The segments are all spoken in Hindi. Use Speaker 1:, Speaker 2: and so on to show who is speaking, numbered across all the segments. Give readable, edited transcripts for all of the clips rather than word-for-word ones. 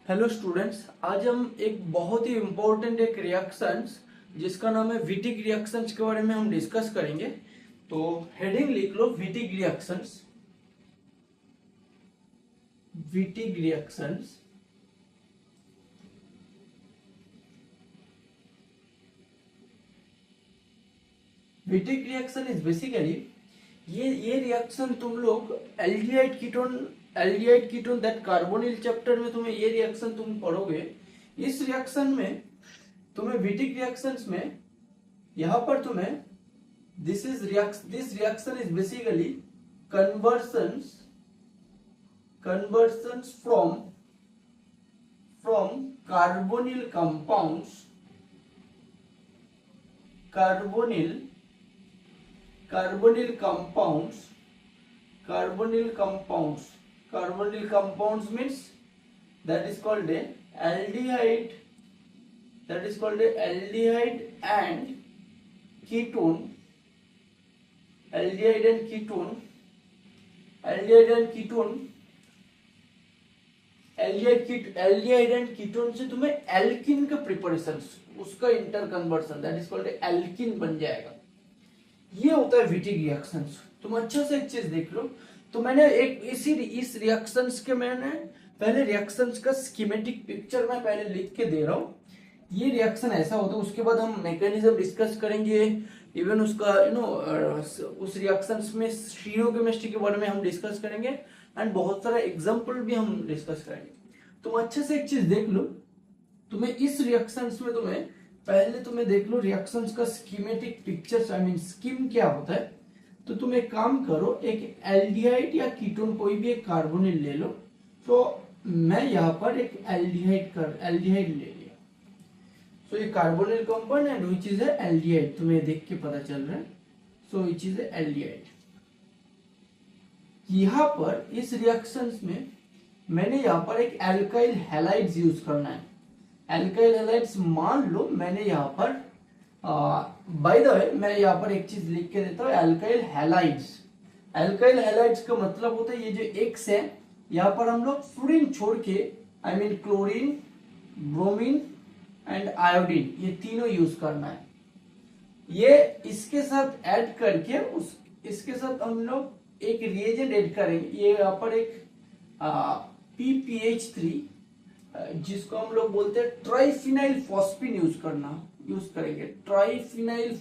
Speaker 1: हेलो स्टूडेंट्स, आज हम एक बहुत ही इम्पोर्टेंट एक रिएक्शंस जिसका नाम है विटिक रिएक्शंस के बारे में हम डिस्कस करेंगे। तो हेडिंग लिख लो, Wittig reactions. Wittig reactions Wittig reaction is basically ये रिएक्शन तुम लोग aldehyde ketone that carbonyl chapter में तुम्हें ये रिएक्शन तुम पढ़ोगे। इस रिएक्शन में तुम्हें विटिक रिएक्शंस में यहां पर तुम्हें this reaction is basically conversions from carbonyl compounds carbonyl carbonyl compounds carbonyl compounds means that is called a aldehyde, and ketone, aldehyde and ketone से तुम्हें एल्किन का प्रिपरेशन, उसका inter conversion that is called alkene बन जाएगा। ये होता है विटिक रिएक्शंस। तुम अच्छा से एक चीज देख लो। तो मैंने इस रिएक्शंस के मैंने पहले रिएक्शंस का स्कीमेटिक पिक्चर मैं पहले लिख के दे रहा हूँ। ये रिएक्शन ऐसा होता है, उसके बाद हम मैकेनिज्म डिस्कस करेंगे, इवन उसका उस रिएक्शंस में स्टीरियोकेमिस्ट्री के बारे में हम डिस्कस करेंगे एंड बहुत सारा एग्जांपल भी हम डिस्कस करेंगे। तुम अच्छे से एक चीज देख लो। तुम्हें इस रिएक्शंस में तुम्हें देख लो रिएक्शंस का schematic pictures, I mean scheme क्या होता है। तो तुम एक काम करो, एक एल्डिहाइड या कीटोन कोई भी एक कार्बोनिल ले लो। तो मैं यहाँ पर एक एल्डिहाइड ले लिया। सो ये carbonyl compound and which is aldehyde, तुम्हें देख के पता चल रहा है। सो विच इज एल्डिहाइड। यहाँ पर इस रिएक्शंस में मैंने यहाँ पर एक एल्काइल हैलाइड्स यूज करना है। एल्काइल हैलाइड्स मान लो मैंने यहाँ पर बाय द वे मैं यहाँ पर एक चीज लिख के देता हूँ, एल्काइल हैलाइड्स का मतलब होता है ये जो एक्स है, यहाँ पर हम लोग फ्लोरीन छोड़ के I mean chlorine, bromine and iodine ये तीनों यूज करना है। ये इसके साथ ऐड करके इसके साथ हम लोग एक रिएजेंट ऐड करेंगे। ये यहाँ पर एक PPH3 जिसको हम लोग बोलते हैं ट्राइफिनाइल फॉस्फिन यूज करेंगे। ट्राइफिनाइल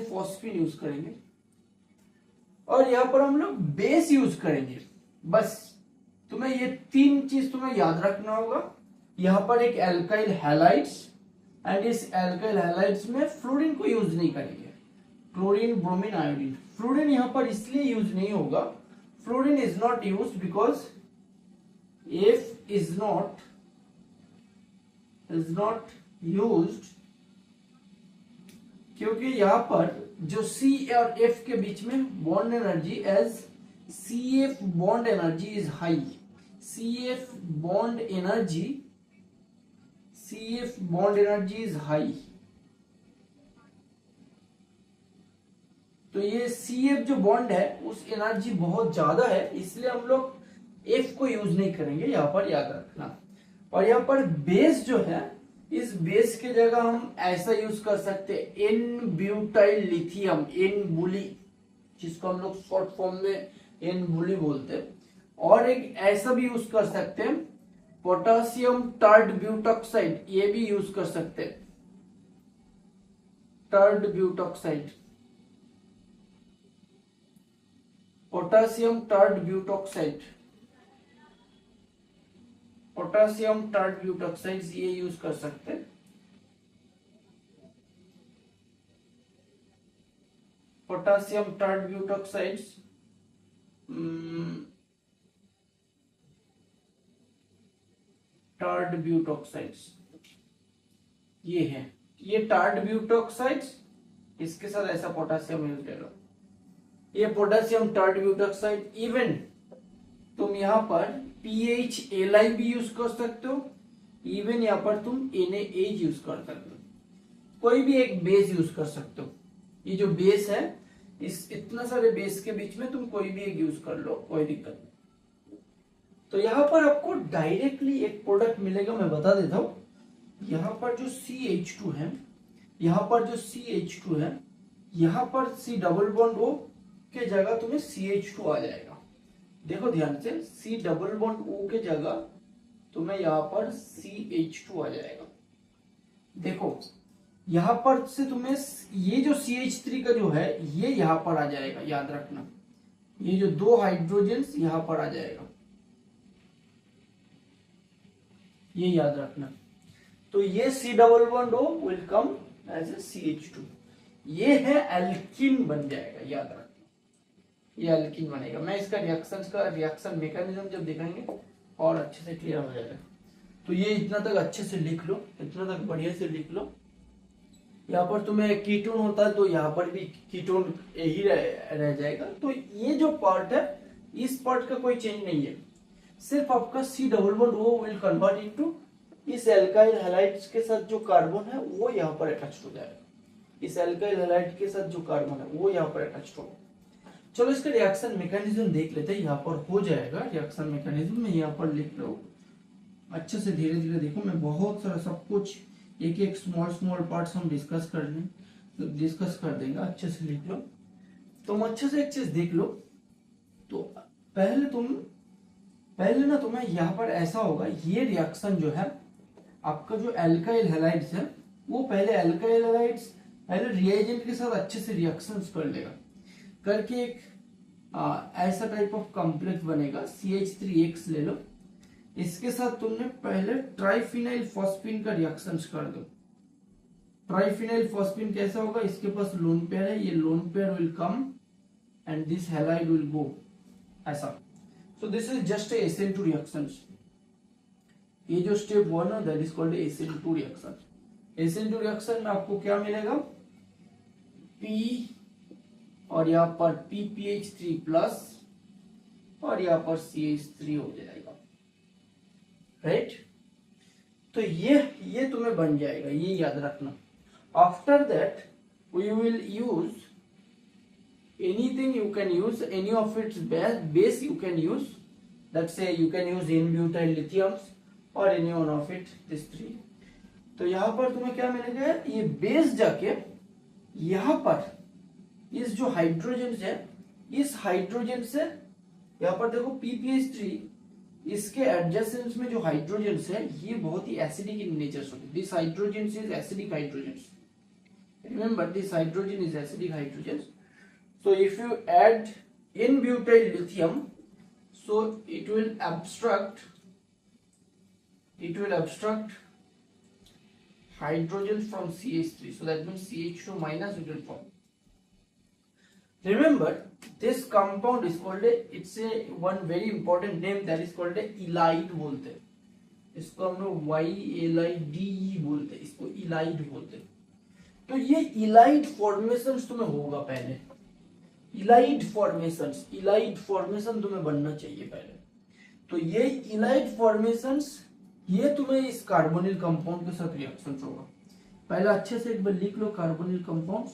Speaker 1: फॉस्फिन यूज करेंगे और यहाँ पर हम लोग बेस यूज करेंगे। बस तुम्हें ये तीन चीज तुम्हें याद रखना होगा। यहाँ पर एक एल्काइल हैलाइड्स एंड इस एल्काइल हैलाइड्स में फ्लोरीन को यूज नहीं करेंगे। Chlorine, bromine, iodine. फ्लोरीन यहाँ पर इसलिए यूज नहीं होगा, fluorine is not use because F is not used, क्योंकि यहाँ पर जो C और F के बीच में bond energy as CF bond energy is high. CF bond energy is high. तो ये CF जो बॉन्ड है उस एनर्जी बहुत ज्यादा है, इसलिए हम लोग F को यूज नहीं करेंगे, यहाँ पर याद रखना। और यहाँ पर बेस जो है, इस बेस के जगह हम ऐसा यूज कर सकते हैं N-ब्यूटाइल लिथियम, N-बुली, जिसको हम लोग शॉर्ट फॉर्म में N-बुली बोलते हैं। और एक ऐसा भी यूज कर सकते हैं पोटासियम टर्ड ब्यूटॉक्साइड, ये भी यूज कर सकते हैं टर्ड ब्यूटॉक्साइड, पोटासियम टर्ड ब्यूटॉक्साइड ये यूज कर सकते हैं। पोटासियम टर्ड ब्यूटॉक्साइड्स ये है, ये टर्ड ब्यूटॉक्साइड्स, इसके साथ ऐसा पोटासियम यूज ले लो। ये पोटासियम टर्ड ब्यूटॉक्साइड। इवन तुम यहाँ पर PHLi भी यूज कर सकते हो, इवन यहाँ पर तुम NaH यूज कर सकते हो। कोई भी एक बेस यूज कर सकते हो। ये जो बेस है इस इतना सारे बेस के बीच में तुम कोई भी एक यूज कर लो, कोई दिक्कत नहीं। तो यहाँ पर आपको डायरेक्टली एक प्रोडक्ट मिलेगा, मैं बता देता हूं। यहाँ पर जो CH2 है, यहाँ पर जो CH2 है, यहाँ पर C डबल बॉन्ड O के जगह तुम्हें CH2 आ जाएगा। देखो ध्यान से, C डबल बॉन्ड O के जगह तुम्हें यहाँ पर CH2 आ जाएगा। देखो यहां पर से तुम्हें ये जो CH3 का जो है ये यहां पर आ जाएगा, याद रखना। ये जो दो हाइड्रोजन्स यहां पर आ जाएगा, ये याद रखना। तो ये C double bond O will come as a CH2, ये है एल्किन बन जाएगा, याद रखना। ये एल्किन बनेगा। मैं इसका रिएक्शन मैकेनिज्म जब दिखाएंगे और अच्छे से क्लियर हो जाएगा। तो ये इतना तक अच्छे से लिख लो, इतना तक बढ़िया से लिख लो। यहाँ पर तुम्हें कीटोन होता है तो यहाँ पर भी कीटोन यही रह जाएगा। तो ये जो पार्ट है, इस पार्ट का कोई चेंज नहीं है, सिर्फ आपका C double bond O will convert into, इस एल्काइल हैलाइड्स के साथ जो कार्बन है वो यहाँ पर अटैच हो जाएगा। इस एल्काइल हैलाइड के साथ जो कार्बन है वो यहाँ पर अटैच होगा। चलो इसका रिएक्शन मैकेनिज्म देख लेते हैं। यहाँ पर हो जाएगा रिएक्शन मैकेनिज्म, में यहाँ पर लिख लो अच्छे से, धीरे धीरे देखो। मैं बहुत सारा सब कुछ एक एक स्मॉल पार्ट्स हम डिस्कस कर देंगे। अच्छे से लिख लो, तुम अच्छे से एक चीज देख लो। तो पहले ना तुम्हें यहाँ पर ऐसा होगा, ये रिएक्शन जो है आपका जो एल्काइल हैलाइड्स है वो पहले रिएजेंट के साथ अच्छे से रिएक्शंस कर लेगा, करके एक ऐसा टाइप ऑफ कॉम्प्लेक्स बनेगा। CH3X ले लो, इसके साथ तुमने पहले ट्राइफिनाइल फॉस्फीन का रिएक्शंस कर दो। ट्राइफिनाइल फॉस्फीन कैसा होगा, इसके पास लोन पेयर है, ये lone pair will come and this halide will go, ऐसा। So this is just a SN2 reactions. ये जो स्टेप 1 है that is called SN2 reaction. SN2 reaction में आपको क्या मिलेगा, P और यहाँ पर PPH3 प्लस और यहाँ पर CH3 हो जाएगा, राइट। तो ये तुम्हें बन जाएगा, ये याद रखना। After that we will use anything, you can use any of its base, you can use that से you can use N-butyl lithiums और any one of it, this 3। तो यहाँ पर तुम्हें क्या मिलेगा, ये बेस जाके यहाँ पर इस जो हाइड्रोजन है, इस हाइड्रोजन से यहाँ पर देखो PPH3, इसके एडजेसेंट में जो हाइड्रोजन है ये बहुत ही एसिडिक इन नेचर होते हैं। This hydrogen is acidic hydrogen, remember this hydrogen is acidic hydrogen. So if you add N-ब्यूटाइल lithium, so it will abstract hydrogen from CH3, so that means CH2 minus it will form. Remember this compound is called it's a one very important name that is called Allied बोलते हैं। इसको हम लोग YLIDE बोलते हैं, इसको इलाइड बोलते हैं। तो ये इलाइड फॉर्मेशंस तुम्हें होगा पहले, इलाइड फॉर्मेशन तुम्हें बनना चाहिए पहले। तो ये इलाइड फॉर्मेशंस, ये तुम्हें इस कार्बोनिल कंपाउंड के साथ रिएक्शंस होगा। पहले अच्छे से एक बार लिख लो कार्बोनिल कंपाउंड्स,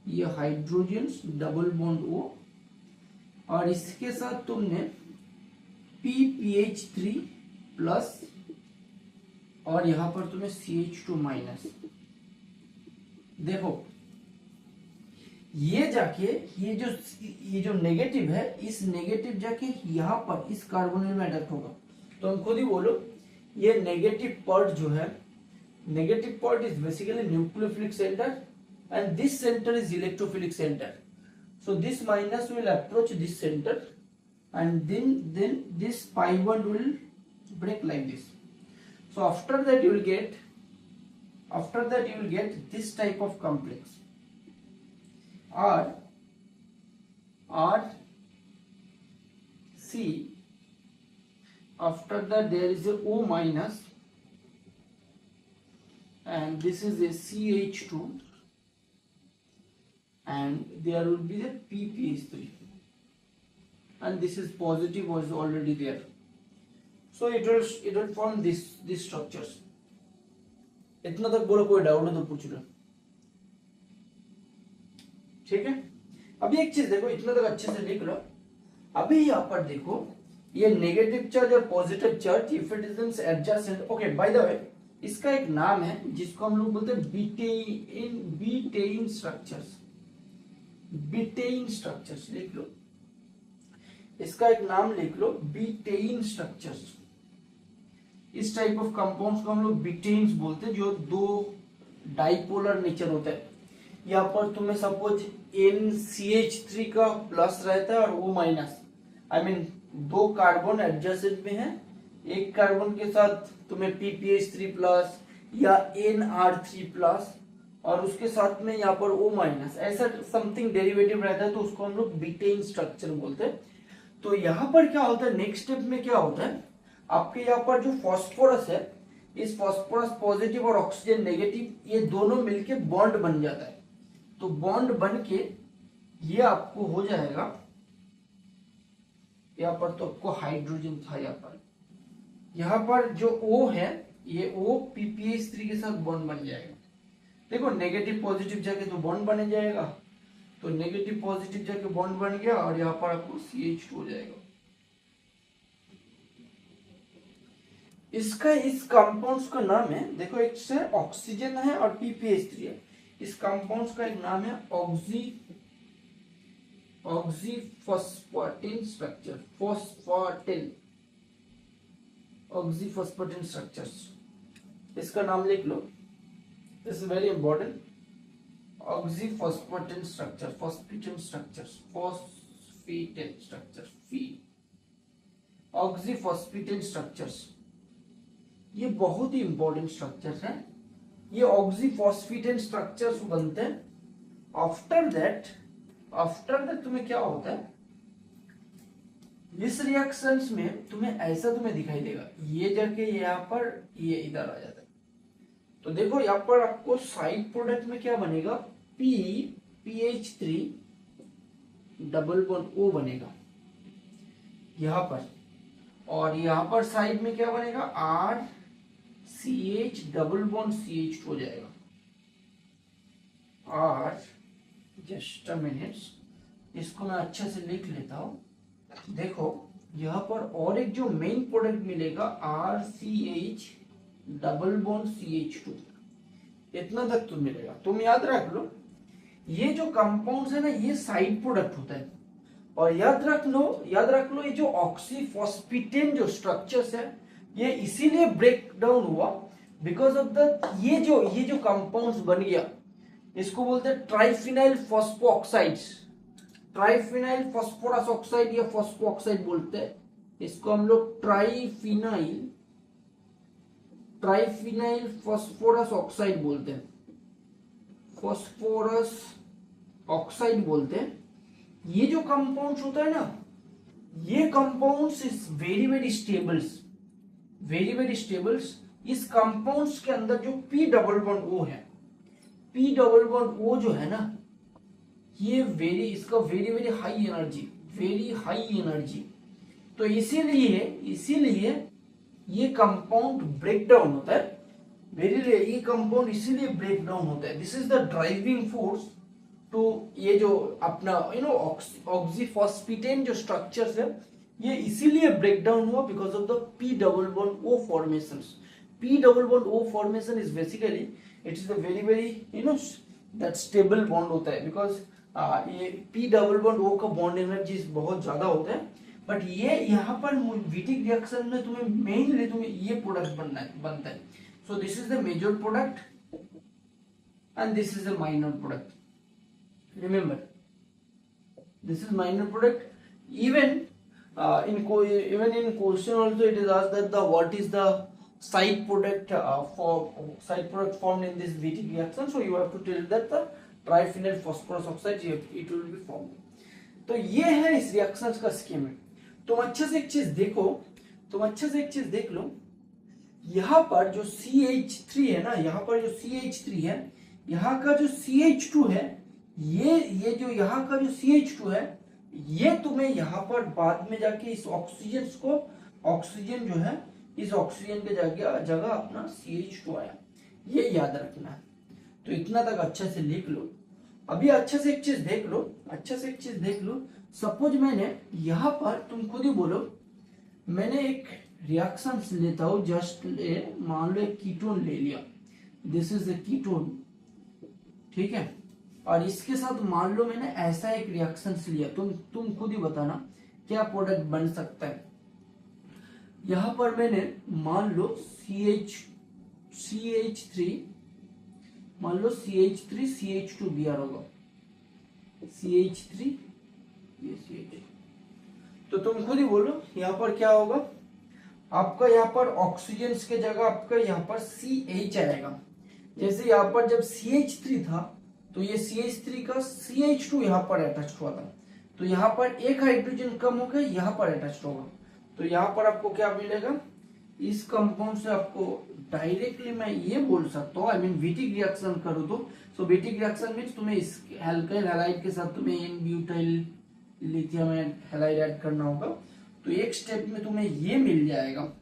Speaker 1: ये हाइड्रोजन डबल बॉन्ड O और इसके साथ तुमने PPH3 प्लस और यहां पर तुम्हें CH2 माइनस। देखो ये जाके ये जो नेगेटिव है, इस नेगेटिव जाके यहां पर इस कार्बोनिल में अटैक होगा। तो हम खुद ही बोलो, ये नेगेटिव पार्ट जो है, negative part is basically nucleophilic centre and this center is electrophilic center. So this minus will approach this center and then this pi bond will break like this. So after that you will get this type of complex R C. After that there is a O minus and this is a CH2 and there will be the PPH3 and this is positive was already there, so it will form these structures. इतना तक बोलो, कोई डाउट है तो पूछ लो, ठीक है। अभी एक चीज देखो, इतना तक अच्छे से लिख लो। अभी यहाँ पर देखो, ये नेगेटिव चार्ज और positive charge if it is adjacent, okay by the way इसका एक नाम है जिसको हम लोग बोलते हैं बीटेन स्ट्रक्चर्स। बीटेन स्ट्रक्चर्स लिख लो, इसका एक नाम लिख लो, बीटेन स्ट्रक्चर्स। इस टाइप ऑफ कंपाउंड्स को हम लोग बीटेन्स बोलते हैं, जो दो डाइपोलर नेचर होता है। यहाँ पर तुम्हें सपोज NCH3 का प्लस रहता है और O माइनस, आई मीन दो कार्बन एडजेसेंट में है, एक कार्बन के साथ तुम्हें PPH3 प्लस या NR3 प्लस और उसके साथ में यहाँ पर O माइनस, ऐसा समथिंग डेरिवेटिव रहता है, तो उसको हम लोग बीटेन स्ट्रक्चर बोलते हैं। तो यहाँ पर क्या होता है, नेक्स्ट स्टेप में क्या होता है, आपके यहाँ पर जो फॉस्फोरस है, इस फॉस्फोरस पॉजिटिव और ऑक्सीजन नेगेटिव, ये दोनों मिलके बॉन्ड बन जाता है। तो बॉन्ड बन के ये आपको हो जाएगा, यहाँ पर तो आपको हाइड्रोजन था, यहाँ पर जो O है, ये O PPH3 के साथ बॉन्ड बन जाएगा। देखो नेगेटिव पॉजिटिव जाके तो बॉन्ड बन जाएगा, तो नेगेटिव पॉजिटिव जाके बॉन्ड बन गया और यहाँ पर आपको CH2 हो जाएगा। इसका इस कंपाउंड्स का नाम है, देखो एक से ऑक्सीजन है और PPH3 है, इस कंपाउंड्स का एक नाम है ऑक्सीफॉस्फेटिन स्ट्रक्चर, ऑक्सीफॉस्फेटिन स्ट्रक्चर्स, इसका नाम लिख लो, this is very important. Oxyphosphetane structure, phosphetane structures, oxyphosphetane structures, ये बहुत ही इंपॉर्टेंट स्ट्रक्चर्स हैं। ये ऑक्सीफॉस्फेटिन स्ट्रक्चर्स बनते हैं। आफ्टर दैट तुम्हें क्या होता है, इस रिएक्शंस में तुम्हें ऐसा तुम्हें दिखाई देगा, ये जाके यहाँ पर ये इधर आ जाता है। तो देखो यहाँ पर आपको साइड प्रोडक्ट में क्या बनेगा, PPH3 डबल बॉन्ड O बनेगा यहाँ पर, और यहाँ पर साइड में क्या बनेगा, RCH डबल बॉन्ड CH2 हो जाएगा। और जस्ट अ मिनट, इसको मैं अच्छे से लिख लेता हूं। देखो यहाँ पर और एक जो मेन प्रोडक्ट मिलेगा, RCH डबल बॉन्ड CH2, इतना तक तो मिलेगा। तुम याद रख लो, ये जो कंपाउंड्स है ना, ये साइड प्रोडक्ट होता है। और याद रख लो ये जो ऑक्सीफॉस्फेटिन जो स्ट्रक्चर्स है, ये इसीलिए ब्रेक डाउन हुआ बिकॉज ऑफ द ये जो कंपाउंड्स बन गया, इसको बोलते हैं ट्राइफिनाइल फॉस्फोऑक्साइड्स, ट्राइफिनाइल फॉस्फोरस ऑक्साइड या फॉस्फो ऑक्साइड बोलते हैं इसको हम लोग, ट्राइफिनाइल फॉस्फोरस ऑक्साइड बोलते हैं, फॉस्फोरस ऑक्साइड बोलते हैं। ये जो कंपाउंड्स होता है ना, ये compounds is very very stables. इस कंपाउंड्स के अंदर जो P डबल बॉन्ड O है, P डबल बॉन्ड O जो है ना, ये इसका वेरी वेरी हाई एनर्जी, तो इसीलिए ये कंपाउंड ब्रेक डाउन होता है। ये कंपाउंड इसीलिए ब्रेक डाउन होता है। This is the driving force to ये जो अपना ऑक्सीफॉस्फेटिन जो स्ट्रक्चर्स है, ये इसीलिए ब्रेक डाउन हुआ because of the P double bond O formations. P double bond O formation is basically it is the very that stable bond होता है, बिकॉज ये P डबल बॉन्ड O का बॉन्ड एनर्जी बहुत ज्यादा होता है। बट ये यहाँ पर विटिक रिएक्शन में तुम्हें मेनली ये प्रोडक्ट बनता है। So this is the major product and this is the minor product. Remember, this is minor product. Even in question also it is asked that what is the side product formed in this Wittig reaction. So you have to tell that the triphenyl phosphorus oxide it will be formed. तो ये है इस रिएक्शंस का स्कीम। तुम अच्छे से एक चीज देख लो, यहाँ पर जो CH3 है ना, यहाँ पर जो CH3 है, यहाँ का जो CH2 है, ये जो यहाँ का जो CH2 है, ये तुम्हें यहाँ पर बाद में जाके इस ऑक्सीजन जो है, इस ऑक्सीजन के जगह अपना CH2 आया, ये याद रखना है। तो इतना तक अच्छे से लिख लो। अभी अच्छे से एक चीज देख लो, अच्छे से एक चीज देख लो। सपोज मैंने यहाँ पर, तुम खुद ही बोलो, मैंने एक रिएक्शन लेता हूं, जस्ट मान लो एक कीटोन ले लिया, दिस इज ए कीटोन, ठीक है। और इसके साथ मान लो मैंने ऐसा एक रिएक्शन लिया, तुम खुद ही बताना क्या प्रोडक्ट बन सकता है। यहां पर मैंने मान लो CH3, मान लो CH3 CH2Br होगा, CH3 ये CH, तो तुम खुद ही बोलो यहाँ पर क्या होगा। आपका यहाँ पर ऑक्सीजन के जगह आपका यहाँ पर CH आएगा। जैसे यहाँ पर जब CH3 था तो ये CH3 का CH2 यहाँ पर अटैच हुआ था, तो यहाँ पर एक हाइड्रोजन कम हो गया, यहाँ पर अटैच होगा, तो यहाँ पर आपको क्या मिलेगा, इस कंपाउंड से आपको डायरेक्टली मैं ये बोल सकता हूँ, आई मीन विटिक रिएक्शन करो तो, सो विटिक रिएक्शन मीन्स तुम्हें इस एल्काइल हैलाइड के साथ तुम्हें N butyl lithium halide add करना होगा, तो एक स्टेप में तुम्हें ये मिल जाएगा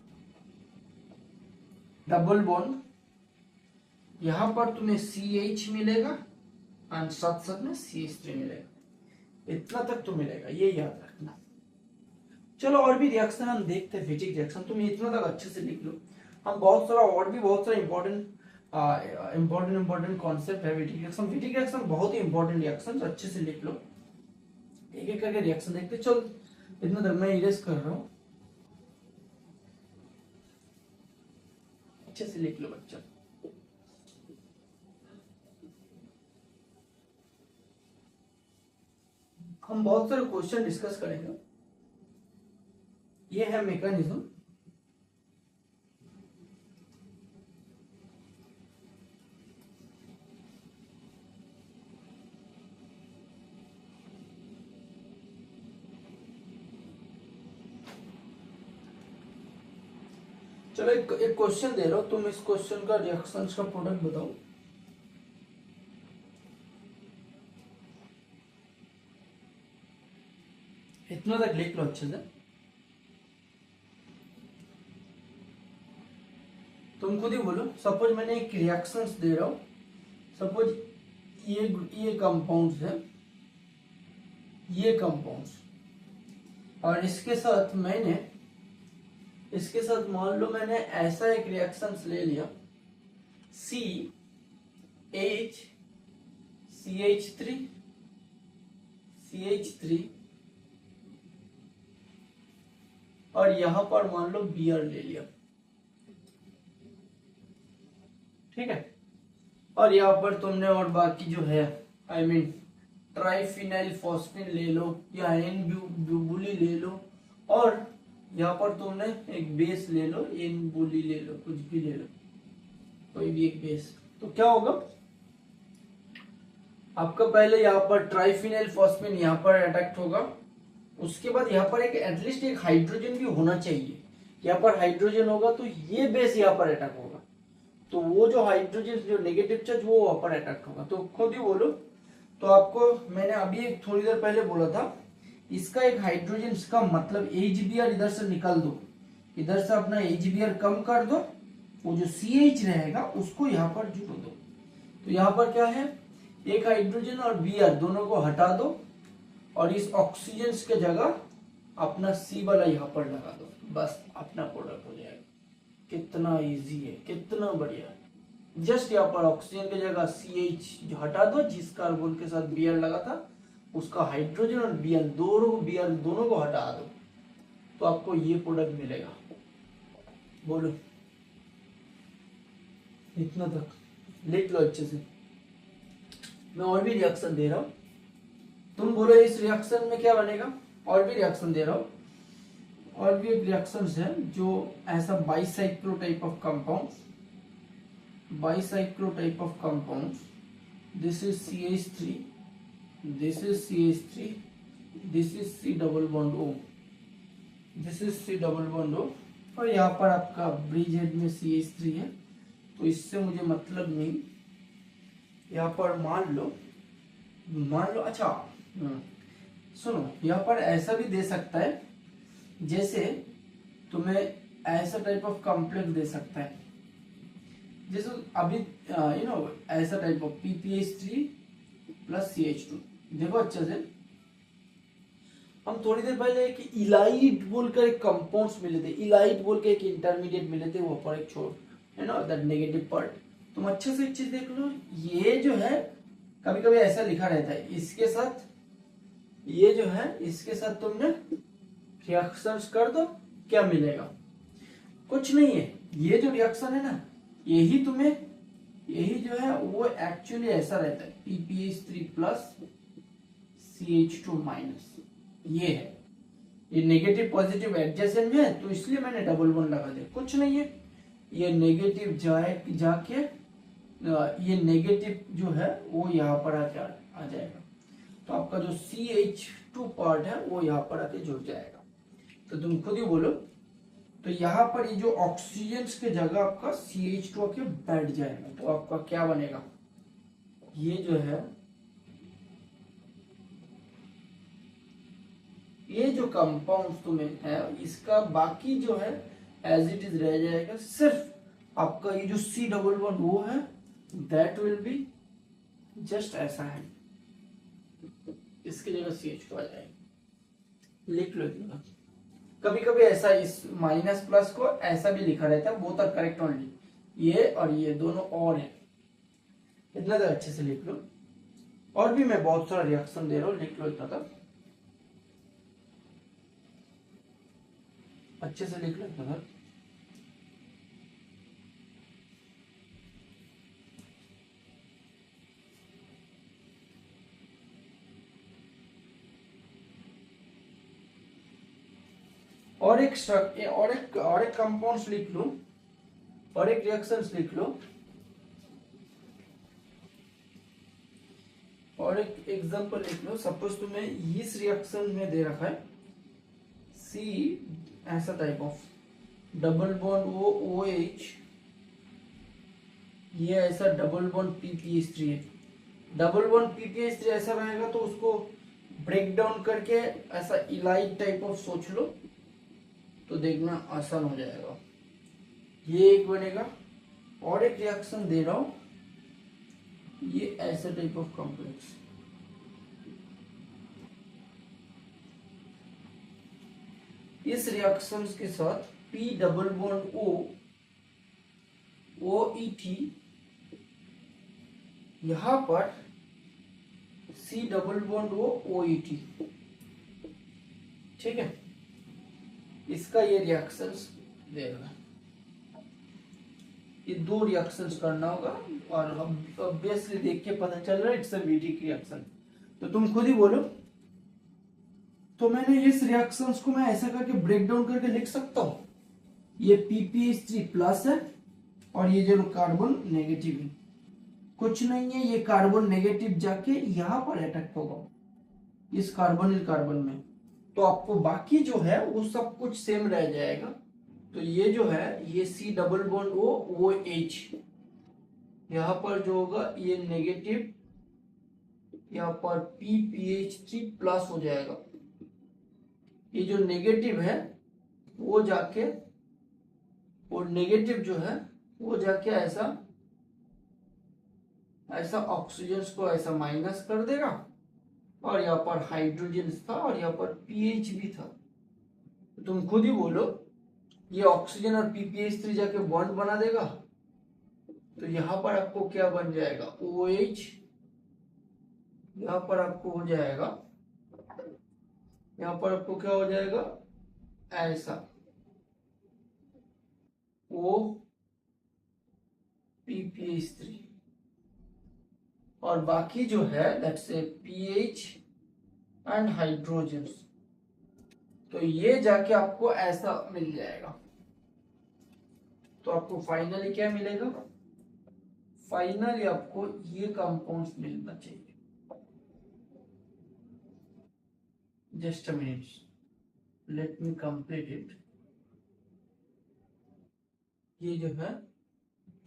Speaker 1: डबल बॉन्ड, यहां पर तुम्हें CH मिलेगा और साथ साथ में CH3 मिलेगा, इतना तक तो मिलेगा, ये याद रखना। चलो और भी रिएक्शन हम देखते हैं, विटिक रिएक्शन, तुम इतना तक अच्छे से लिख लो। हम बहुत सारा और भी बहुत सारा इंपॉर्टेंट कॉन्सेप्ट है विटिक रिएक्शन। विटिक रिएक्शन बहुत ही इंपॉर्टेंट रिएक्शन, अच्छे से लिख लो। एक एक करके रिएक्शन देखते, चल इतना तक मैं इरेज कर रहा हूं, अच्छे से लिख लो बच्चा। हम बहुत सारे क्वेश्चन डिस्कस करेंगे। ये है मैकेनिज्म, चलो एक क्वेश्चन दे रहा हूं, तुम इस क्वेश्चन का रिएक्शंस का प्रोडक्ट बताओ। इतना तक लिख लो अच्छे से, तुम खुद ही बोलो। सपोज मैंने एक रिएक्शंस दे रहा हूं, सपोज ये कंपाउंड्स है, ये कंपाउंड्स, और इसके साथ मान लो मैंने ऐसा एक रिएक्शंस ले लिया, CH3 और यहां पर मान लो Br ले लिया, ठीक है। और यहाँ पर तुमने और बाकी जो है, आई मीन ट्राइफिनाइल फॉस्फेट ले लो या एन ब्यूबुली ले लो, और यहाँ पर तुमने एक बेस ले लो, एन बुली ले लो, कुछ भी ले लो, कोई भी एक बेस, तो क्या होगा आपका, पहले यहाँ पर ट्राइफिनाइल फॉस्फेट यहाँ पर अटैक होगा, उसके बाद यहाँ पर एक एटलीस्ट एक हाइड्रोजन भी होना चाहिए, यहाँ पर हाइड्रोजन होगा तो ये बेस यहाँ पर अटैक होगा, तो वो जो हाइड्रोजन जो नेगेटिव चार्ज वो वहां पर अटैक होगा। तो खुद ही बोलो, तो आपको मैंने अभी एक थोड़ी देर पहले बोला था, इसका एक हाइड्रोजन का मतलब HBr इधर से निकाल दो, इधर से अपना HBr कम कर दो, वो जो CH रहेगा उसको यहाँ पर जोड़ दो, तो यहाँ पर क्या है, एक हाइड्रोजन और Br दोनों को हटा दो, और इस ऑक्सीजन के जगह अपना C वाला यहाँ पर लगा दो, बस अपना प्रोडक्ट हो जाएगा। कितना इजी है, कितना बढ़िया है। जस्ट यहाँ पर ऑक्सीजन की जगह CH हटा दो, जिस कार्बन के साथ Br लगा था उसका हाइड्रोजन और Br दोनों को हटा दो, तो आपको ये प्रोडक्ट मिलेगा। बोलो, इतना तक लिख लो अच्छे से। मैं और भी रिएक्शन दे रहा हूं, तुम बोलो इस रिएक्शन में क्या बनेगा। और भी रिएक्शन दे रहा हूं, और भी एक रिएक्शंस है जो ऐसा bicyclo type of compounds, this is CH3, this is CH3, this is C double bond O, this is C double bond O, और यहाँ पर आपका ब्रिज हेड में CH3 है, तो इससे मुझे मतलब नहीं। यहाँ पर मान लो अच्छा सुनो, यहाँ पर ऐसा भी दे सकता है, जैसे तुम्हें ऐसा टाइप ऑफ कॉम्प्लेक्स दे सकता है, जैसे अभी ऐसा type of PPH3 plus CH2। देखो अच्छे से, हम थोड़ी देर पहले कि इलाइट बोलकर एक कंपाउंड्स मिले थे, इलाइट बोल के एक इंटरमीडिएट मिले थे, वो पर एक छोड़ है ना, दैट नेगेटिव पार्ट। तुम अच्छे से एक चीज देख लो, ये जो है कभी कभी ऐसा लिखा रहता है, इसके साथ ये जो है इसके साथ तुमने रिएक्शंस कर दो, क्या मिलेगा? कुछ नहीं है। ये जो रिएक्शन है ना, यही तुम्हें, यही जो है वो एक्चुअली ऐसा रहता है, PPH3 प्लस CH2 माइनस। ये है, ये नेगेटिव पॉजिटिव एडजेसेंट है, तो इसलिए मैंने डबल बॉन्ड लगा दिया। कुछ नहीं है, ये नेगेटिव जाके ये नेगेटिव जो है वो यहाँ पर आके आ जाएगा, तो आपका जो CH2 पार्ट है वो यहाँ पर आके जुड़ जाएगा। तो तुम खुद ही बोलो, तो यहाँ पर ये जो ऑक्सीजन की जगह आपका CH2 आके बैठ जाएगा, तो आपका क्या बनेगा? ये जो है, ये जो कंपाउंड तुम्हें है इसका बाकी जो है एज इट इज रह जाएगा, सिर्फ आपका ये जो C डबल बॉन्ड वो है दैट विल बी जस्ट ऐसा है, इसकी जगह CH2 आ जाएगा। लिख लो इतना। कभी कभी ऐसा इस माइनस प्लस को ऐसा भी लिखा रहता है, बोथ आर करेक्ट ओनली, ये और ये दोनों और है, इतना तक अच्छे से लिख लो। और भी मैं बहुत सारा रिएक्शन दे रहा हूँ, लिख लो इतना तक अच्छे से लिख लो इतना तक। और एक कंपाउंड्स लिख लो, और एक रिएक्शंस लिख लो, और एक एग्जांपल लिख लो। सपोज तुम्हें इस रिएक्शन में दे रखा है C ऐसा type of double bond O OH, ये ऐसा डबल बॉन्ड PPH3 है। डबल बॉन्ड PPH3 ऐसा रहेगा तो उसको ब्रेक डाउन करके ऐसा इलाइट टाइप ऑफ सोच लो, तो देखना आसान हो जाएगा। ये एक बनेगा, और एक रिएक्शन दे रहा हूं, ये ऐसा टाइप ऑफ कॉम्प्लेक्स, इस रिएक्शंस के साथ P double bond O OET, यहां पर C double bond O OET, ठीक है। इसका ये रिएक्शंस देगा, ये दो रिएक्शंस करना होगा, और ऑब्वियसली देख के पता चल रहा है इट्स अ वीटिक रिएक्शन। तो तुम खुद ही बोलो, तो मैंने इस रिएक्शंस को मैं ऐसा करके ब्रेक डाउन करके लिख सकता हूं, ये PPH3 प्लस है और ये जो कार्बन नेगेटिव है। कुछ नहीं है, ये कार्बन नेगेटिव जाके यहां पर अटैक होगा इस कार्बन में, तो आपको बाकी जो है वो सब कुछ सेम रह जाएगा। तो ये जो है ये C double bond O OH, यहां पर जो होगा ये नेगेटिव, यहां पर PPH3 प्लस हो जाएगा। ये जो नेगेटिव है वो जाके, वो नेगेटिव जो है वो जाके ऐसा ऐसा ऑक्सीजन को ऐसा माइनस कर देगा, और यहाँ पर हाइड्रोजन था और यहाँ पर पीएच भी था। तो तुम खुद ही बोलो, ये ऑक्सीजन और PPH3 जाके बॉन्ड बना देगा, तो यहाँ पर आपको क्या बन जाएगा OH, यहाँ पर आपको हो जाएगा, यहाँ पर आपको क्या हो जाएगा ऐसा O PPH3, और बाकी जो है that's a pH and hydrogen, तो ये जाके आपको ऐसा मिल जाएगा। तो आपको फाइनली क्या मिलेगा? फाइनली आपको ये कंपाउंड्स मिलना चाहिए। Just a minute, let me complete it. ये जो है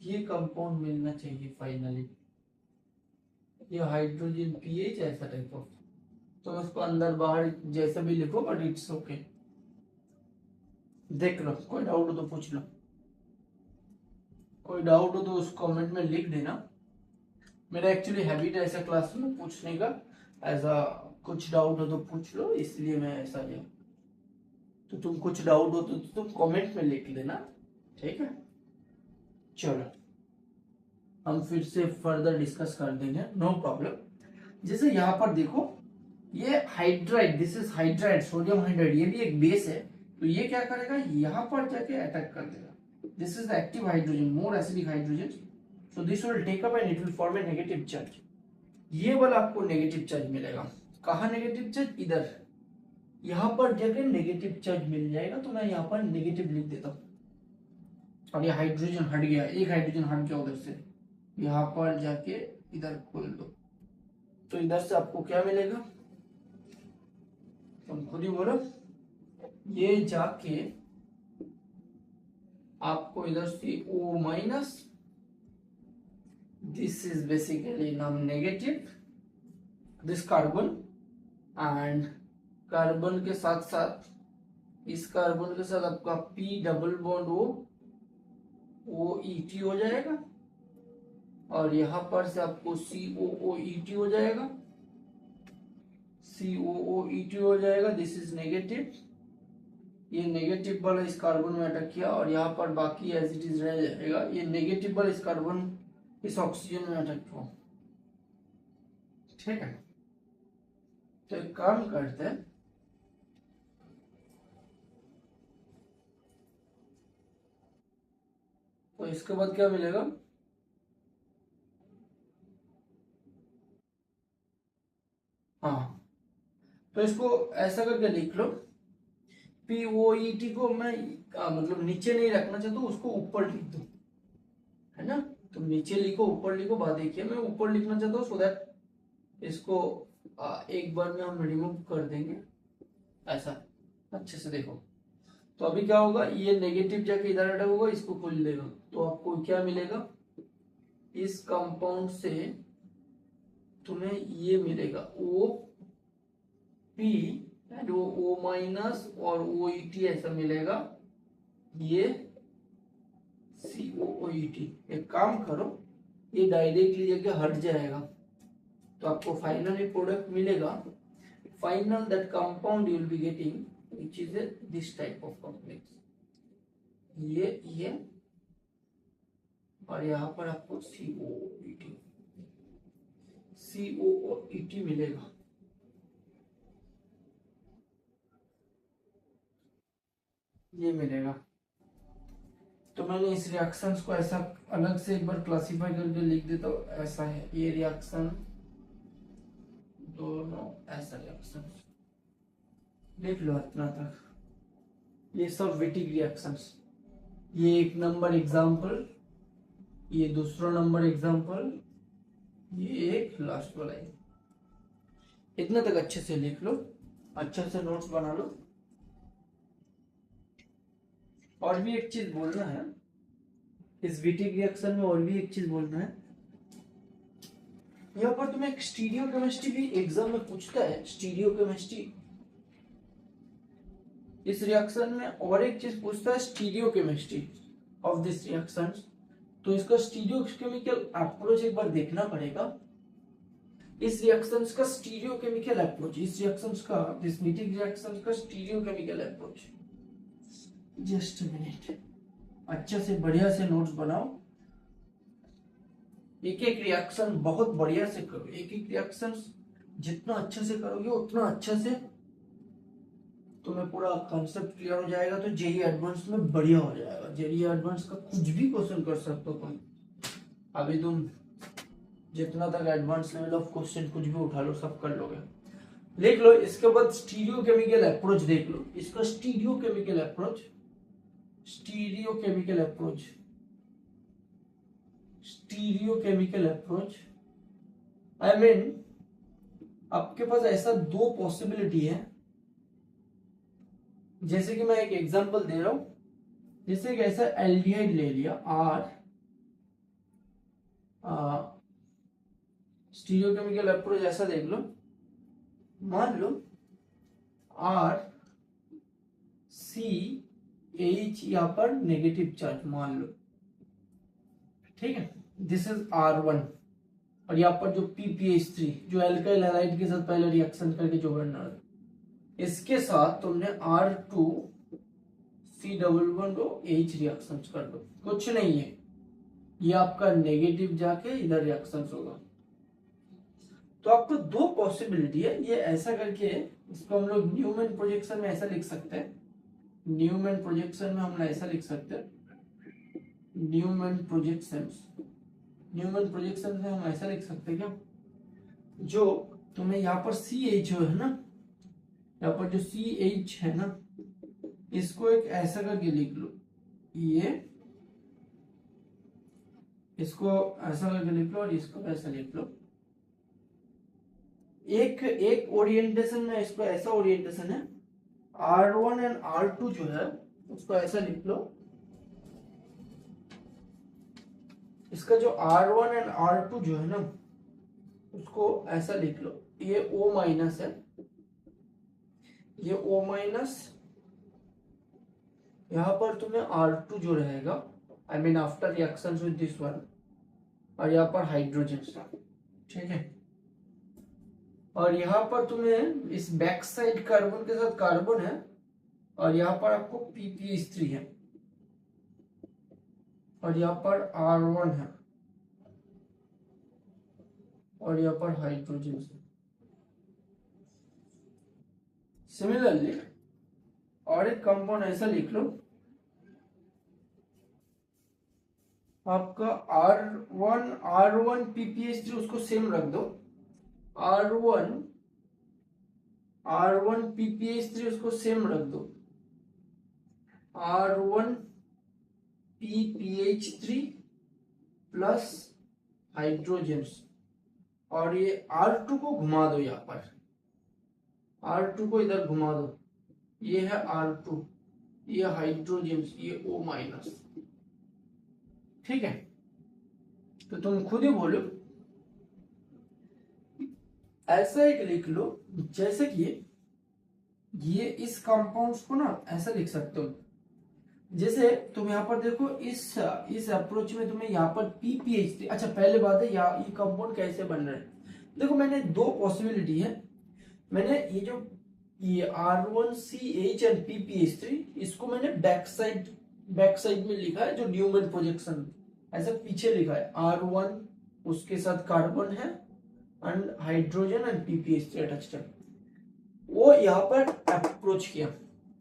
Speaker 1: ये कंपाउंड मिलना चाहिए फाइनली, ये हाइड्रोजन पीएच ऐसा टाइप ऑफ, तो उसको अंदर बाहर जैसा भी लिखो बट इट्स ओके। देख लो, कोई डाउट हो तो पूछ लो, कोई डाउट हो तो उस कमेंट में लिख देना। मेरा एक्चुअली हैबिट है ऐसा क्लास में पूछने का, ऐसा कुछ डाउट हो तो पूछ लो, इसलिए मैं ऐसा लिया। तो तुम कुछ डाउट हो तो तुम कमेंट में लिख लेना, ठीक है। चलो हम फिर से फर्दर डिस्कस कर देंगे, नो प्रॉब्लम। जैसे यहाँ पर देखो, ये hydride, this is hydride, sodium hydride, ये भी एक बेस है। तो ये क्या करेगा, यहाँ पर जाके अटैक कर देगा। This is the active hydrogen, more acidic hydrogen, so this will take up and it will form a negative charge. ये वाला आपको नेगेटिव चार्ज मिलेगा। कहाँ नेगेटिव चार्ज, इधर, यहाँ पर जाके नेगेटिव चार्ज मिल जाएगा। तो मैं यहाँ पर नेगेटिव लिख देता हूँ। और ये हाइड्रोजन हट गया, एक हाइड्रोजन हट गया उधर से, यहाँ पर जाके इधर खोल दो, तो इधर से आपको क्या मिलेगा, तुम खुद ही बोलो। ये जाके आपको इधर से O minus, this is basically नाम negative, this carbon, and carbon के साथ साथ, इस कार्बन के साथ आपका P डबल बॉन्ड OET हो जाएगा, और यहां पर से आपको COOET हो जाएगा, COOET हो जाएगा। दिस इज नेगेटिव, ये नेगेटिव वाला इस कार्बन में अटैक किया, और यहाँ पर बाकी एज इट इज रह जाएगा। ये नेगेटिव वाला इस कार्बन इस ऑक्सीजन में अटैक हुआ, ठीक है। तो एक काम करते हैं, तो इसके बाद क्या मिलेगा, हाँ, तो इसको ऐसा करके लिख लो। POET को मैं मतलब नीचे नहीं रखना चाहता हूँ, उसको ऊपर लिख दो, है ना। तो नीचे लिखो, ऊपर लिखो, बात देखिए, मैं ऊपर लिखना चाहता हूँ, सो दैट इसको एक बार में हम रिमूव कर देंगे, ऐसा अच्छे से देखो। तो अभी क्या होगा, ये नेगेटिव जाके इधर अटैक होगा, इसको खोल देगा, तो आपको क्या मिलेगा, इस कंपाउंड से तुम्हें ये मिलेगा OP एंड O माइनस और OET ऐसा मिलेगा, ये COOET। एक काम करो, ये डायरेक्टली जाके हट जाएगा, तो आपको फाइनली प्रोडक्ट मिलेगा। Final that compound you will be getting which is this type of complex, ये और यहाँ पर आपको COOET मिलेगा। ये मिलेगा। तो मैंने इस रिएक्शंस को ऐसा अलग से एक बार क्लासिफाई करके लिख देता हूँ, ऐसा है ये रिएक्शन, दोनों ऐसा रिएक्शन, देख लो इतना तक। ये सब विटिक रिएक्शंस, ये एक नंबर एग्जांपल, ये दूसरा नंबर एग्जांपल, ये एक लास्ट वाला है। इतना तक अच्छे से लिख लो, अच्छे से नोट्स बना लो। और भी एक चीज बोलना है इस विटिक रिएक्शन में, और भी एक चीज बोलना है। यहाँ पर तुम्हें एक स्टीरियोकेमिस्ट्री भी एग्जाम में पूछता है, स्टीरियोकेमिस्ट्री इस रिएक्शन में, और एक चीज पूछता है स्टीरियोकेमिस्ट्री ऑफ दिस रिएक्शंस। तो इसका स्टीरियोकेमिकल अप्रोच एक बार देखना पड़ेगा। इस रिएक्शंस का स्टीरियोकेमिकल अप्रोच, इस रिएक्शंस का, दिस विटिक रिएक्शंस का स्टीरियोकेमिकल अप्रोच। जस्ट मिनट, अच्छे से बढ़िया से नोट्स बनाओ, एक एक रिएक्शन बहुत बढ़िया से करो। एक एक रिएक्शन जितना अच्छे से करोगे उतना अच्छे से तुम्हें पूरा कॉन्सेप्ट क्लियर हो जाएगा, तो जेईई एडवांस में बढ़िया हो जाएगा। जेईई एडवांस का कुछ भी क्वेश्चन कर सकते हो तुम, अभी तुम जितना तक एडवांस लेवल ऑफ क्वेश्चन कुछ भी उठा लो, सब कर लोगे। लिख लो। इसके बाद स्टीरियोकेमिकल अप्रोच देख लो, इसका stereochemical approach, stereochemical approach, stereochemical approach, I mean आपके पास ऐसा दो पॉसिबिलिटी है। जैसे कि मैं एक एग्जांपल दे रहा हूं, जैसे कि ऐसा एल्डिहाइड ले लिया R, स्टीरियोकेमिकल अप्रोच ऐसा देख लो, मान लो R CH यहां पर नेगेटिव चार्ज मान लो, ठीक है। दिस इज R1, और यहाँ पर जो PPH3 जो एल्काइल हैलाइड के साथ पहले रिएक्शन करके जो बन रहा है, इसके साथ तुमने R2C11H रिएक्शन कर दो, कुछ नहीं है, ये आपका नेगेटिव जाके इधर रिएक्शन होगा। तो आपको दो पॉसिबिलिटी है, ये ऐसा करके इसको हम लोग न्यूमैन प्रोजेक्शन में ऐसा लिख सकते हैं, न्यूमैन प्रोजेक्शन में हम ऐसा लिख सकते हैं, न्यूमैन प्रोजेक्शन में हम ऐसा लिख सकते हैं क्या, जो तुम्हें यहाँ पर CH जो है ना, यहाँ पर जो CH है ना, इसको एक ऐसा करके लिख लो, ये इसको ऐसा करके लिख लो और इसको ऐसा लिख लो। एक ओरिएंटेशन में इसको ऐसा ओरिएंटेशन है, R1 एंड R2 जो है उसको ऐसा लिख लो, इसका जो R1 एंड R2 जो है ना उसको ऐसा लिख लो, ये O माइनस है, ये O माइनस, यहां पर तुम्हें R2 जो रहेगा, I mean after reaction with this one, और यहाँ पर हाइड्रोजन, ठीक है, और यहाँ पर तुम्हें इस बैक साइड कार्बन के साथ कार्बन है, और यहाँ पर आपको PPH3 है, और यहाँ पर R1 है, और यहाँ पर हाइड्रोजन है। सिमिलरली और एक कंपाउंड ऐसा लिख लो, आपका R1 PPH3 उसको सेम रख दो, R1 PPH3 उसको सेम रख दो, R1 PPH3 प्लस हाइड्रोजन, और ये R2 को घुमा दो, यहाँ पर R2 को इधर घुमा दो, ये है R2, ये हाइड्रोजन, ये O माइनस, ठीक है। तो तुम खुद ही बोलो, ऐसा एक लिख लो, जैसे कि ये इस कंपाउंड्स को ना ऐसा लिख सकते हो, जैसे तुम यहाँ पर देखो, इस अप्रोच में तुम्हें यहाँ पर PPH3, अच्छा पहले बात है ये कंपाउंड कैसे बन रहे हैं, देखो मैंने दो पॉसिबिलिटी है, मैंने ये R1CH एंड PPH3 इसको मैंने बैक साइड में लिखा है, जो न्यूमैन प्रोजेक्शन ऐसा पीछे लिखा है, R1 उसके साथ कार्बन है and hydrogen and PPH3 attached है, वो यहाँ पर अप्रोच किया।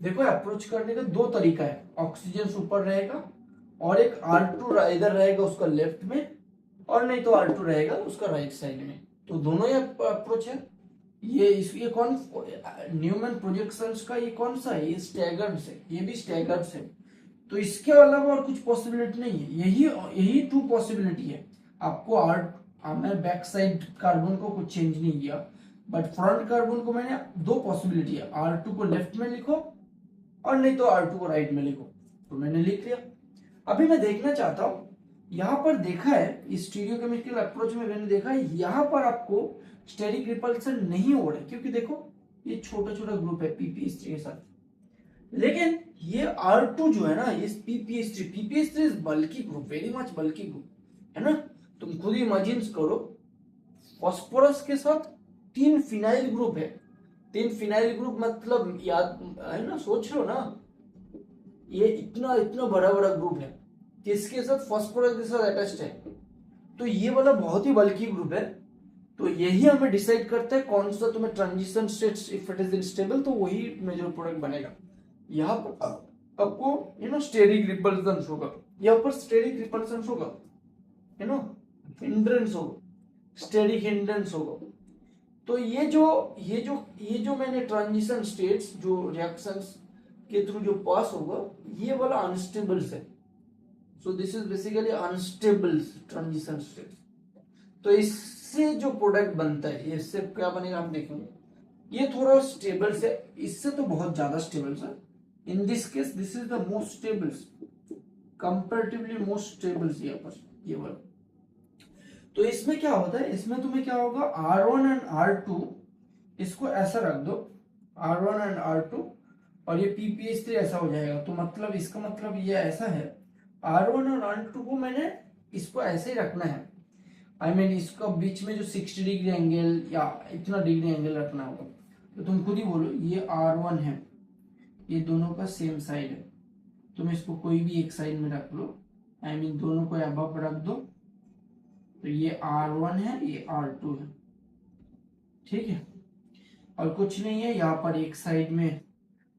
Speaker 1: देखो अप्रोच करने का दो तरीका है, ऑक्सीजन ऊपर रहेगा और एक R2 इधर रहेगा उसका लेफ्ट में, और नहीं तो R2 रहेगा उसका राइट साइड में, तो दोनों ही अप्रोच है। ये कौन न्यूमैन प्रोजेक्शंस का ये कौन सा है, ये स्टैगर्ड है, ये भी स्टैगर्ड है, तो इसके अलावा और कुछ पॉसिबिलिटी नहीं है, यही टू पॉसिबिलिटी है। आपको मैं बैक साइड कार्बन को कुछ चेंज नहीं किया, बट फ्रंट कार्बन को मैंने दो पॉसिबिलिटी है, R2 को लेफ्ट में लिखो और नहीं तो R2 को राइट में लिखो, तो मैंने लिख लिया। अभी मैं देखना चाहता हूं, यहां पर देखा है इस स्टीरियोकेमिकल अप्रोच में मैंने देखा है यहां पर आपको स्टेरिक रिपल्सन नहीं हो रहा है, क्योंकि देखो ये छोटा छोटा ग्रुप है PPH3 के साथ, लेकिन ये R2 जो है ना, इस PPH3 is bulky group, very much bulky group है ना। तुम खुद इमेजिन करो, फास्फोरस के साथ 3 फिनाइल ग्रुप है, 3 फिनाइल ग्रुप मतलब याद है ना, सोच लो ना, ये इतना बड़ा ग्रुप है, किसके साथ, फास्फोरस के साथ अटैच्ड है, तो ये वाला बहुत ही बल्की ग्रुप है। तो यही हमें डिसाइड करता है कौन सा तुम्हें transition states, if it is unstable तो वही मेजर प्रोडक्ट बनेगा। यहाँ पर आपको स्टेरिक रिपल्सन होगा, यहाँ पर स्टेरिक रिपल्सन होगा, हिंड्रेंस होगा, स्टेरिक हिंड्रेंस होगा। तो ये जो मैंने ट्रांजिशन स्टेट्स जो रिएक्शंस के थ्रू जो पास होगा, ये वाला अनस्टेबल है, so this is basically unstable transition states. तो इससे जो प्रोडक्ट बनता है, इससे क्या बनेगा हम देखेंगे। ये थोड़ा स्टेबल से, इससे तो बहुत ज्यादा स्टेबल है, इन this case this is the most stable, comparatively most stable यहाँ पर ये वाला। तो इसमें क्या होता है, इसमें तुम्हें क्या होगा, R1 एंड R2 इसको ऐसा रख दो, R1 एंड R2, और ये PPH3 ऐसा हो जाएगा। तो मतलब इसका मतलब ये ऐसा है, R1 और R2 को मैंने इसको ऐसे ही रखना है, आई मीन इसका बीच में जो 60 डिग्री एंगल या इतना डिग्री एंगल रखना होगा, तो तुम खुद ही बोलो ये R1 है, ये दोनों का सेम साइड है, तुम इसको कोई भी एक साइड में रख लो, आई मीन दोनों को अबव रख दो, तो ये R1 है, ये R2 है, ठीक है। और कुछ नहीं है, यहाँ पर एक साइड में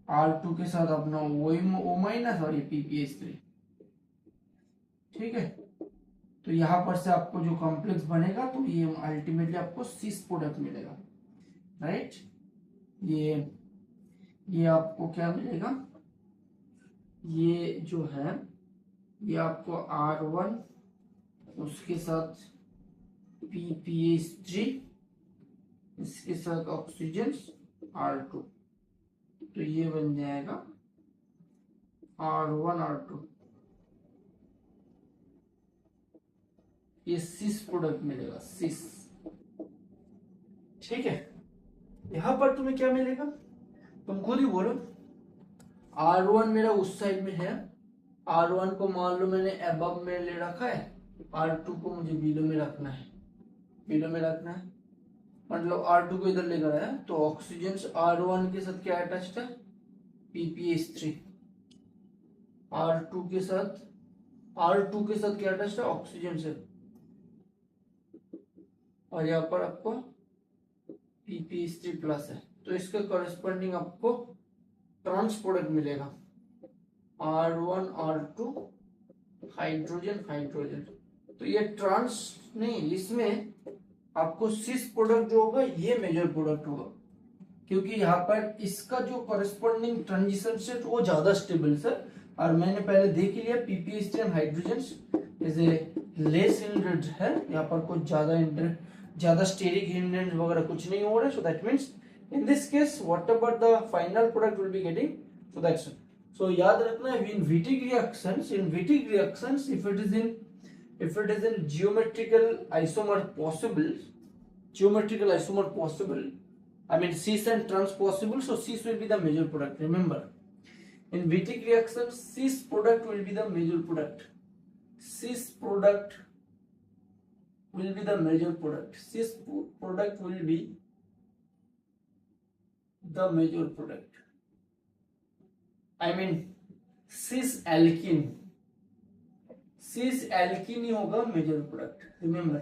Speaker 1: R2 के साथ अपना O माइनस और ये PPH3, ठीक है। तो यहाँ पर से आपको जो कॉम्प्लेक्स बनेगा तो ये अल्टीमेटली आपको सिस प्रोडक्ट मिलेगा, राइट। ये आपको क्या मिलेगा, ये जो है ये आपको R1 उसके साथ PPH3 इसके साथ ऑक्सीजन R2, तो ये बन जाएगा R1 R2, ये सिस प्रोडक्ट मिलेगा, सिस, ठीक है। यहां पर तुम्हें क्या मिलेगा, तुम खुद ही बोलो। R1 मेरा उस साइड में है, R1 को मान लो मैंने अबव में ले रखा है, R2 को मुझे बिलो में रखना है, बिलो में रखना है, मतलब R2 को इधर लेकर आया, तो ऑक्सीजन R1 के साथ क्या अटैच्ड है, PPH3, R2 के साथ क्या अटैच्ड है, ऑक्सीजन से, और यहाँ पर आपको PPH3 प्लस है, तो इसका कॉरेस्पॉन्डिंग आपको ट्रांस प्रोडक्ट मिलेगा, R1 R2 हाइड्रोजन हाइड्रोजन, तो ये ट्रांस नहीं, इसमें आपको सिस प्रोडक्ट जो होगा ये मेजर प्रोडक्ट होगा, क्योंकि यहाँ पर इसका जो कॉरेस्पॉन्डिंग ट्रांजिशन से वो ज्यादा स्टेबल सर, और मैंने पहले देख ही लिया PPH3 and hydrogen is a less hindered है, यहाँ पर कुछ ज्यादा स्टेरिक हिंड्रेंस वगैरह कुछ नहीं हो रहा है, so that means in this case whatever the final product will be getting, so that's, so याद रखना है in Wittig reactions if it is in geometrical isomer possible, I mean cis and trans possible, so cis will be the major product. Remember, in Wittig reaction, cis product will be the major product. Cis product will be the major product. Cis product will be the major product. I mean cis alkene ही होगा मेजर प्रोडक्ट, रिमेम्बर।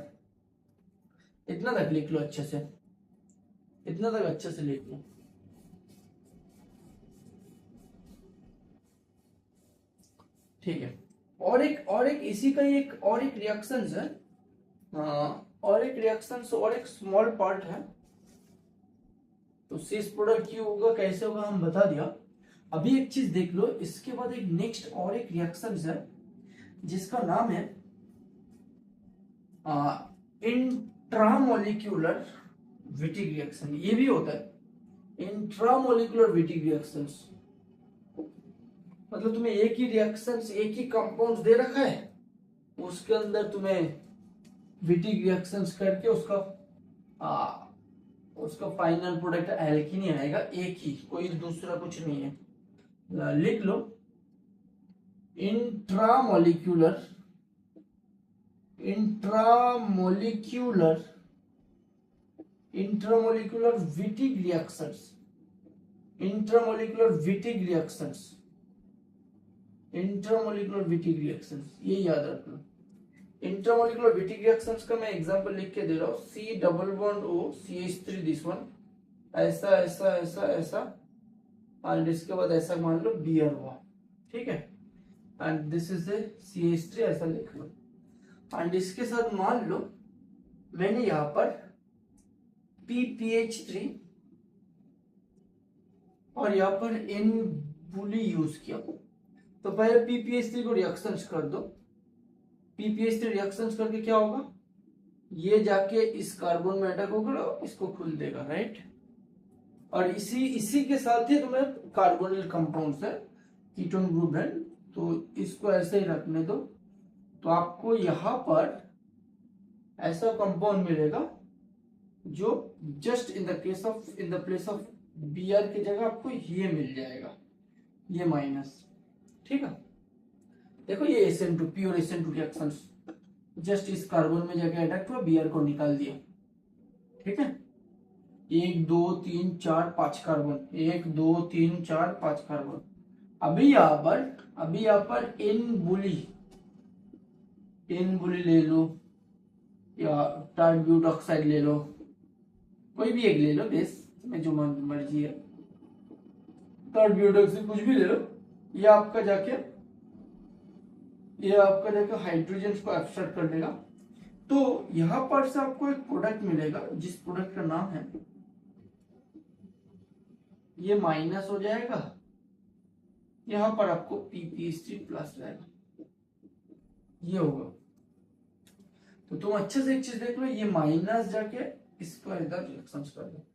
Speaker 1: इतना तक लिख लो अच्छे से, इतना तक अच्छे से लिख लो, ठीक है। और एक इसी का ही एक रिएक्शन है, और एक स्मॉल पार्ट है, तो सिस प्रोडक्ट क्यों होगा, कैसे होगा हम बता दिया। अभी एक चीज देख लो, इसके बाद एक नेक्स्ट और एक रिएक्शन है जिसका नाम है इंट्रामोलिक्यूलर विटिग रिएक्शन, ये भी होता है इंट्रामोलिक्यूलर विटिग रिएक्शंस, मतलब तुम्हें एक ही रिएक्शंस, एक ही कंपाउंड दे रखा है, उसके अंदर तुम्हें विटिग रिएक्शंस करके उसका फाइनल प्रोडक्ट एल्कीन ही आएगा, एक ही, कोई दूसरा कुछ नहीं है। लिख लो इंट्रामोलिक्यूलर विटिग रिएक्शंस, ये याद रखना। इंट्रामोलिकुलर विटिग रिएक्शंस का मैं एग्जांपल लिख के दे रहा हूँ, C double bond O CH3 this one, ऐसा ऐसा ऐसा ऐसा, और इसके बाद ऐसा मान लो Br हुआ, ठीक है, and this is a CH3, ऐसा लिख लो, एंड इसके साथ मान लो मैंने यहाँ पर PPH3 और यहाँ पर N बुली यूज किया, तो पहले PPH3 को रिएक्शंस कर दो, PPH3 रिएक्शंस करके क्या होगा, ये जाके इस कार्बन में अटैक होगा, इसको खुल देगा, राइट। और इसी के साथ ही तुम्हें कार्बोनिल कंपाउंड्स है, कीटोन ग्रुप है, तो इसको ऐसे ही रखने दो, तो आपको यहाँ पर ऐसा कंपाउंड मिलेगा जो just in the place of Br की जगह आपको ये मिल जाएगा, ये माइनस, ठीक है। देखो ये SN2 pure SN2 reactions, just इस कार्बन में जाके अटैक हुआ, Br को निकाल दिया। ठीक है, 1 2 3 4 5 कार्बन, 1 2 3 4 5 कार्बन। अभी यहाँ पर एन बुली ले लो या टार्ट ब्यूट ऑक्साइड ले लो, कोई भी एक ले लो बेस में, जो मर्जी है, टार्ट ब्यूट ऑक्साइड कुछ भी ले लो। ये आपका जाके हाइड्रोजन को एब्स्ट्रैक्ट कर देगा। तो यहां पर से आपको एक प्रोडक्ट मिलेगा, जिस प्रोडक्ट का नाम है, ये माइनस हो जाएगा, यहां पर आपको PPH3 प्लस रहेगा, ये होगा। तो तुम अच्छे से एक चीज देख लो, ये माइनस जाके इसको इधर रिएक्शन कर दो,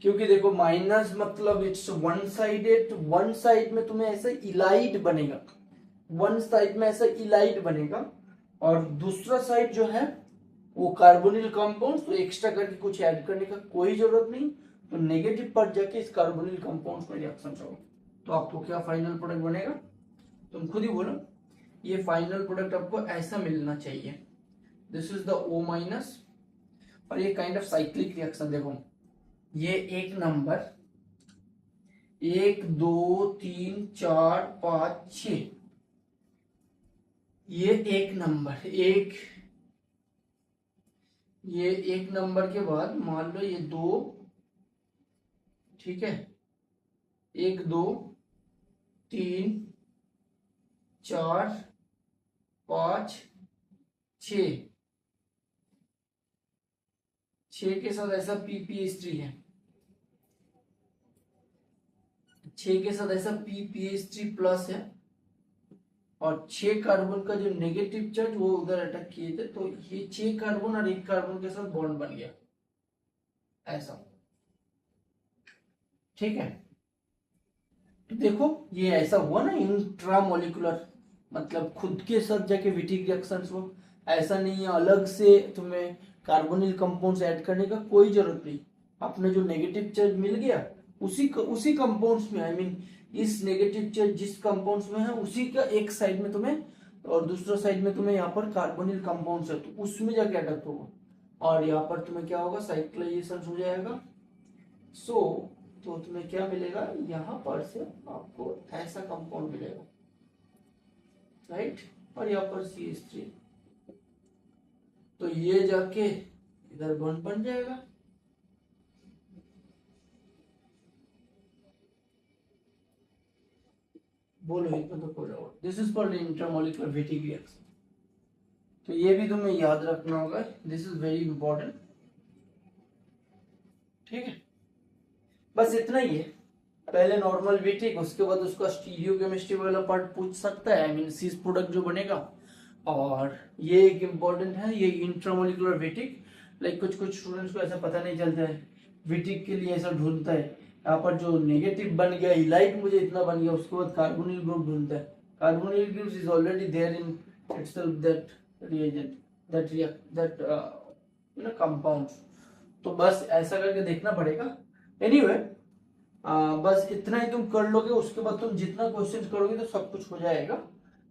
Speaker 1: क्योंकि देखो माइनस मतलब it's one sided, one side में तुम्हें ऐसा इलाइड बनेगा, वन साइड में ऐसा इलाइड बनेगा, और दूसरा साइड जो है वो कार्बोनिल कंपाउंड, तो एक्स्ट्रा करके कुछ ऐड करने का कोई जरूरत नहीं। तो नेगेटिव पर जाके इस कार्बोनिल कंपाउंड में रिएक्शन करो, तो आपको क्या फाइनल प्रोडक्ट बनेगा, तुम खुद ही बोलो। ये फाइनल प्रोडक्ट आपको ऐसा मिलना चाहिए, this is the O minus, और ये काइंड ऑफ साइक्लिक रिएक्शन। देखो ये एक नंबर 1 2 3 4 5 6, ये एक नंबर ये एक नंबर के बाद मान लो ये 2, ठीक है, 1 2 3 4 5 6, 6 के साथ ऐसा PPH3 है, 6 के साथ ऐसा PPH3 प्लस है, और 6 कार्बन का जो नेगेटिव चार्ज वो उधर अटैक किए थे, तो ये 6 कार्बन और 1 कार्बन के साथ बॉन्ड बन गया ऐसा। ठीक है, तो देखो ये ऐसा हुआ ना इंट्रामोलिकुलर, मतलब खुद के साथ जाके विटिक रिएक्शंस हो, ऐसा नहीं है अलग से तुम्हें कार्बोनिल कंपाउंड्स ऐड करने का कोई जरूरत नहीं। अपने जो नेगेटिव चार्ज मिल गया उसी कंपाउंड्स में, आई मीन इस नेगेटिव चार्ज जिस कंपाउंड्स में है उसी का एक साइड में तुम्हें, और दूसरा साइड में तुम्हें यहाँ पर कार्बोनिल कंपाउंड्स है, तो उसमें जाके अटैक होगा, और यहाँ पर तुम्हें क्या होगा, साइक्लाइजेशन हो जाएगा। तो तुम्हें क्या मिलेगा, यहाँ पर से आपको ऐसा कंपाउंड मिलेगा, राइट, और यहाँ पर CH3, तो ये जाके इधर बॉन्ड बन जाएगा। बोलो इतना तो बोलो, this is called intermolecular Wittig reaction. तो ये भी तुम्हें याद रखना होगा, दिस इज वेरी इंपॉर्टेंट। ठीक है, बस इतना ही है। पहले नॉर्मल विटिक, उसके बाद उसका स्टीरियोकेमिस्ट्री वाला पार्ट पूछ सकता है, आई मीन सीस प्रोडक्ट जो बनेगा। और ये एक इम्पोर्टेंट है, ये इंट्रामोलिकुलर विटिक, लाइक कुछ स्टूडेंट्स को ऐसा पता नहीं चलता है, विटिक के लिए ऐसा ढूंढता है, यहाँ पर जो नेगेटिव बन गया इलाइट मुझे इतना बन गया, उसके बाद कार्बोनिल ग्रुप ढूंढता है, carbonyl group is already there in itself that reagent that compounds. तो बस ऐसा करके देखना पड़ेगा। एनीवे बस इतना ही तुम कर लोगे, उसके बाद तुम जितना क्वेश्चन करोगे तो सब कुछ हो जाएगा।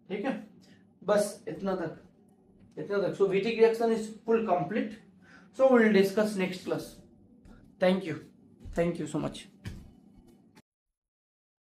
Speaker 1: ठीक है, बस इतना तक। So Wittig reaction is full complete, so will discuss next class. Thank you so much.